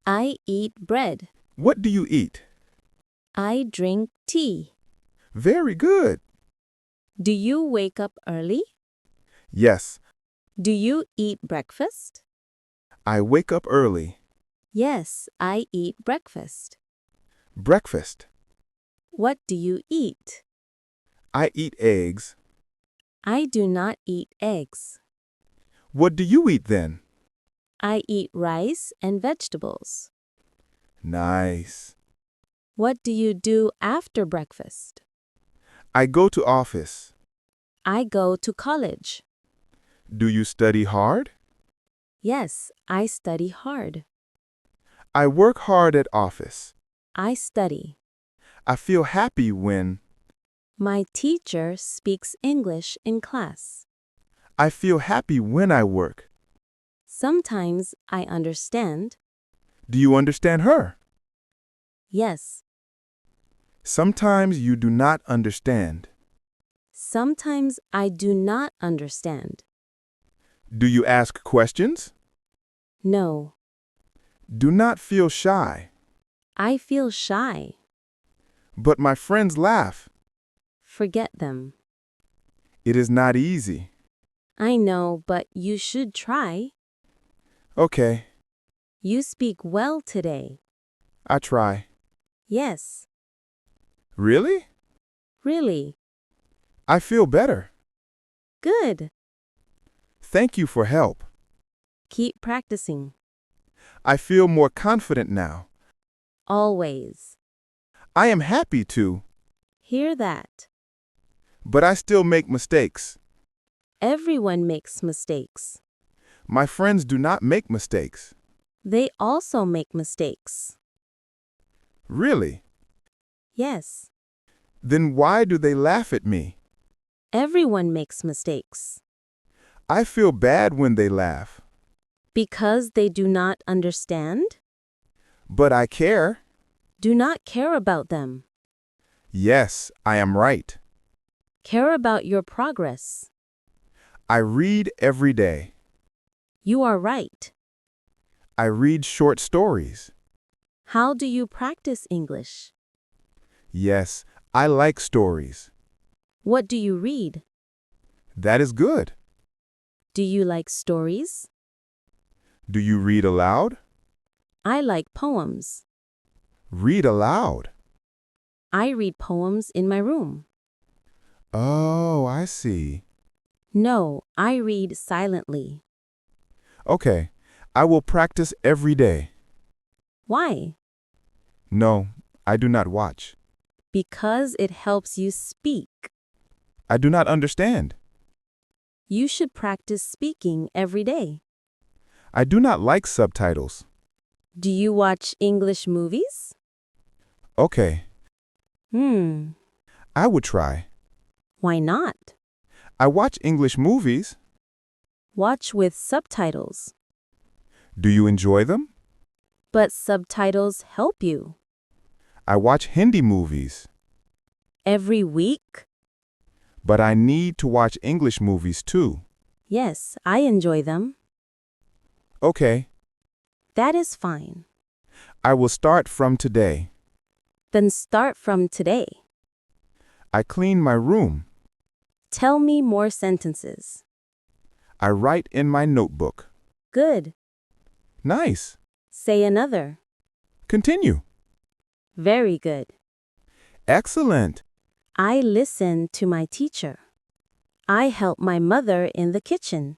I eat bread. What do you eat? I drink tea. Very good. Do you wake up early? Yes, Do you eat breakfast? I wake up early. Yes, I eat breakfast. Breakfast. What do you eat? I eat eggs. I do not eat eggs. What do you eat then? I eat rice and vegetables. Nice. What do you do after breakfast? I go to office. I go to college. Do you study hard? Yes, I study hard. I work hard at office. I study. I feel happy when My teacher speaks English in class. I feel happy when I work. Sometimes I understand. Do you understand her? Yes. Sometimes you do not understand. Sometimes I do not understand. Do you ask questions? No. Do not feel shy. I feel shy. But my friends laugh. Forget them. It is not easy. I know, but you should try. Okay, You speak well today. I try. Yes. Really? Really. I feel better. Good. Thank you for help. Keep practicing. I feel more confident now. Always. I am happy to, Hear that. but I still make mistakes. Everyone makes mistakes. My friends do not make mistakes. They also make mistakes. Really? Yes. Then why do they laugh at me? Everyone makes mistakes. I feel bad when they laugh. Because they do not understand? But I care. Do not care about them. Yes, I am right. Care about your progress. I read every day. You are right. I read short stories. How do you practice English? Yes, I like stories. What do you read? That is good. Do you like stories? Do you read aloud? I like poems. Read aloud. I read poems in my room. Oh, I see. No, I read silently. Okay, I will practice every day. Why? No, I do not watch. Because it helps you speak. I do not understand. You should practice speaking every day. I do not like subtitles. Do you watch English movies? Okay, I would try. Why not? I watch English movies. Watch with subtitles. Do you enjoy them? But subtitles help you. I watch Hindi movies. Every week? But I need to watch English movies too. Yes, I enjoy them. Okay, That is fine. I will start from today. Then start from today. I clean my room. Tell me more sentences. I write in my notebook. Good. Nice. Say another. Continue. Very good. Excellent. I listen to my teacher. I help my mother in the kitchen.